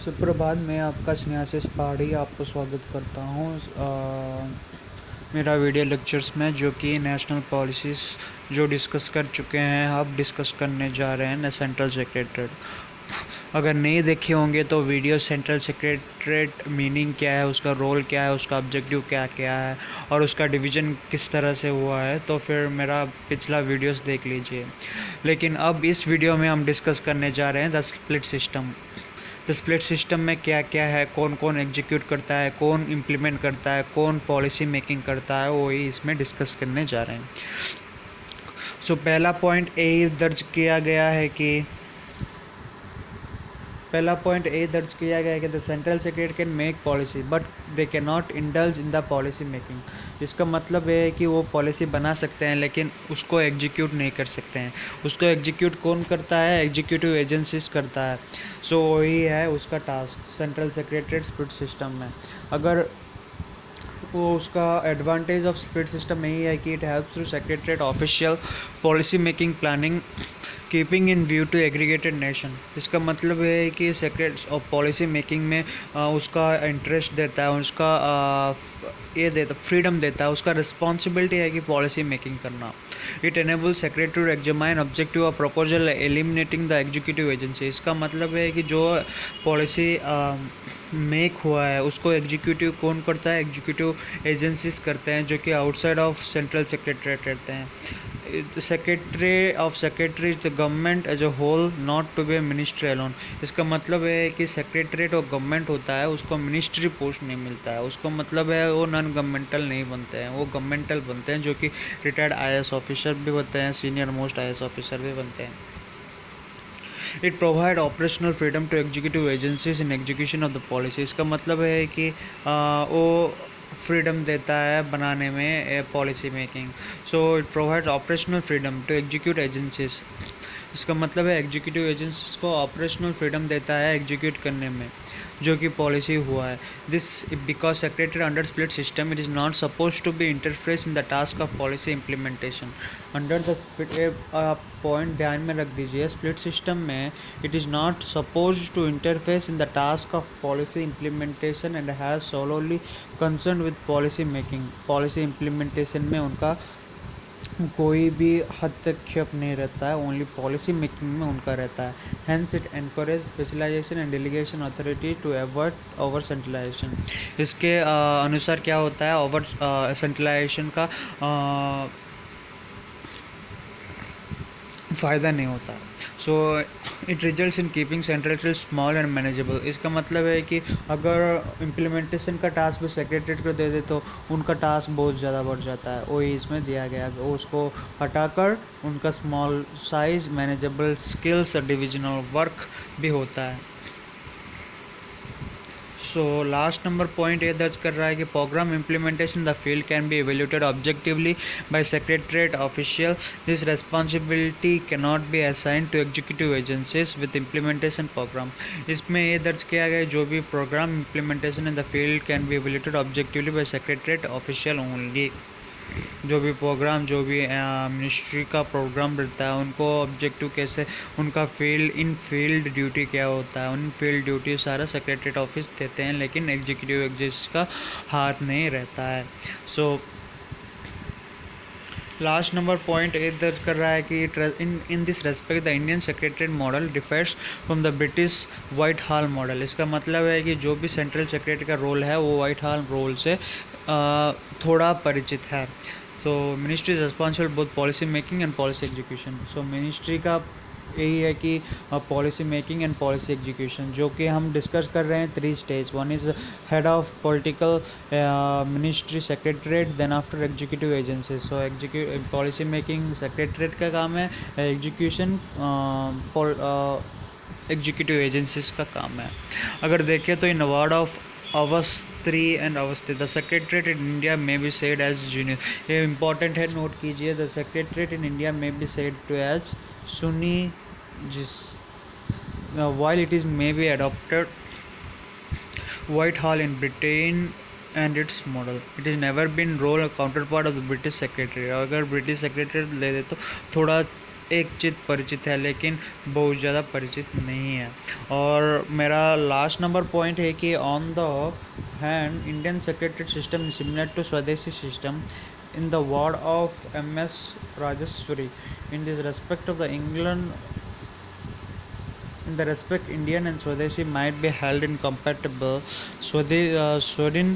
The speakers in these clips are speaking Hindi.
सुप्रभात, मैं आपका स्नेहाशीष पहाड़ी आपको स्वागत करता हूँ मेरा वीडियो लेक्चर्स में, जो कि नेशनल पॉलिसीज़ जो डिस्कस कर चुके हैं अब डिस्कस करने जा रहे हैं सेंट्रल सेक्रेटरीट। अगर नहीं देखे होंगे तो वीडियो सेंट्रल सेक्रेटरीट मीनिंग क्या है, उसका रोल क्या है, उसका ऑब्जेक्टिव क्या क्या है और उसका डिवीज़न किस तरह से हुआ है, तो फिर मेरा पिछला वीडियोस देख लीजिए। लेकिन अब इस वीडियो में हम डिस्कस करने जा रहे हैं द स्प्लिट सिस्टम। तो स्प्लिट सिस्टम में क्या क्या है, कौन कौन एग्जीक्यूट करता है, कौन इम्प्लीमेंट करता है, कौन पॉलिसी मेकिंग करता है, वही इसमें डिस्कस करने जा रहे हैं। पहला पॉइंट ए दर्ज किया गया है कि the central secretary can make policy but they can not indulge in the policy making. इसका मतलब है कि वो पॉलिसी बना सकते हैं लेकिन उसको एग्जीक्यूट नहीं कर सकते हैं। उसको एग्जीक्यूट कौन करता है? एग्जीक्यूटिव एजेंसीज करता है। वही है उसका task central secretariat split system में। अगर वो उसका एडवांटेज ऑफ स्प्लिट सिस्टम यही है कि it helps through secretariat official policy making planning keeping in view to aggregated nation. इसका मतलब है कि सेक्रेटरी ऑफ पॉलिसी मेकिंग में उसका इंटरेस्ट देता है, उसका ये देता फ्रीडम देता है, उसका रिस्पॉन्सिबिलिटी है कि पॉलिसी मेकिंग करना। It enable secretary to examine objective of proposal eliminating the executive agency. इसका मतलब है कि जो पॉलिसी मेक हुआ है उसको एग्जीक्यूटिव कौन करता है? एग्जीक्यूटिव एजेंसीज करते हैं, जो कि आउटसाइड ऑफ सेंट्रल सेक्रेटरीट रहते हैं। Secretary of secretary the government as a whole, not to be ministry alone. इसका मतलब है कि सेक्रेटरीट और गवर्नमेंट होता है, उसको मिनिस्ट्री पोस्ट नहीं मिलता है। उसको मतलब है वो नॉन गवर्नमेंटल नहीं बनते हैं, वो गवर्नमेंटल बनते हैं, जो कि रिटायर्ड आईएएस ऑफिसर भी बनते हैं, सीनियर मोस्ट आईएएस ऑफिसर भी बनते हैं। It provide operational freedom to executive agencies in execution of the policy. इसका मतलब है कि वो फ्रीडम देता है बनाने में policy making. It provide operational freedom to execute agencies. इसका मतलब है एग्जीक्यूटिव एजेंसीज को ऑपरेशनल फ्रीडम देता है एग्जीक्यूट करने में जो कि पॉलिसी हुआ है। This because secretary under split system it is not suppose to be interface in the task of policy implementation under the split. Point ध्यान में रख दीजिए, स्प्लिट सिस्टम में it is not suppose to interface in the task of policy implementation and has solely concern with policy making. Policy implementation में उनका कोई भी हस्तक्षेप नहीं रहता है, ओनली पॉलिसी मेकिंग में उनका रहता है। Hence it encourage specialisation and delegation authority to avoid over centralisation. इसके अनुसार क्या होता है? ओवर सेंट्रलाइजेशन का फ़ायदा नहीं होता। It results in keeping central small and manageable. इसका मतलब है कि अगर इम्प्लीमेंटेशन का टास्क भी सेक्रेटरीट को दे दे तो उनका टास्क बहुत ज़्यादा बढ़ जाता है। वही इसमें दिया गया, उसको हटाकर उनका स्मॉल साइज, मैनेजेबल स्किल्स और डिविजनल वर्क भी होता है। लास्ट नंबर पॉइंट ये दर्ज कर रहा है कि programme implementation the field can be evaluated objectively by secretariat official. This responsibility can not be assigned to executive agencies with implementation programme. इसमें ये दर्ज किया गया जो भी programme implementation in the field can be evaluated objectively by secretariat official only. जो भी प्रोग्राम, जो भी मिनिस्ट्री का प्रोग्राम रहता है, उनको ऑब्जेक्टिव कैसे, उनका फील्ड ड्यूटी क्या होता है, उन फील्ड ड्यूटी सारा सेक्रेटरीट ऑफिस देते हैं, लेकिन एग्जीक्यूटिव एजेंसी का हाथ नहीं रहता है। लास्ट नंबर पॉइंट ये दर्ज कर रहा है कि इन this respect the Indian secretariat model differs from the British white hall model. इसका मतलब है कि जो भी सेंट्रल सेक्रेटरी का रोल है वो वाइट हॉल रोल से थोड़ा परिचित है। Ministry is responsible both policy making and policy execution. Ministry का यही है कि policy making and policy execution, जो कि हम डिस्कस कर रहे हैं 3 stage. One is head of political ministry secretariat, then after executive agency. Policy making secretariat का काम है, एग्जीक्यूशन एग्जीक्यूटिव एजेंसीज का काम है। अगर देखें तो in word of Awasthi and Awasthi, the secretariat in India में बी सेड एज जूनियर। ये इंपॉर्टेंट है, नोट कीजिए। द सेक्रेटरीट इन इंडिया में बी सेड टू एज सुनी जिस while it is may be adopted Whitehall in Britain and its model, it has never been role counterpart of the British secretary। अगर ब्रिटिश सेक्रेटरी ले दे तो थोड़ा एक चित परिचित है लेकिन बहुत ज़्यादा परिचित नहीं है। और मेरा लास्ट नंबर पॉइंट है कि on the hand Indian secretary system similar to Swadeshi system in the word of MS Rajeshwari in this respect of the England in the respect Indian and Swadeshi might be held incompatible. Sweden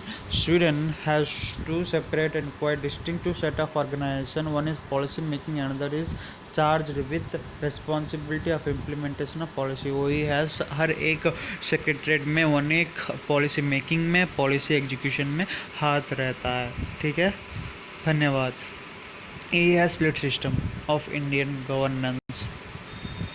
has two separate and quite distinctive set of organization. One is policy making, another is charged with responsibility of implementation of policy. वही है हर एक सेक्रेटरीट में वन एक पॉलिसी मेकिंग में पॉलिसी एग्जीक्यूशन में हाथ रहता है। ठीक है, धन्यवाद। ये है split system of Indian governance.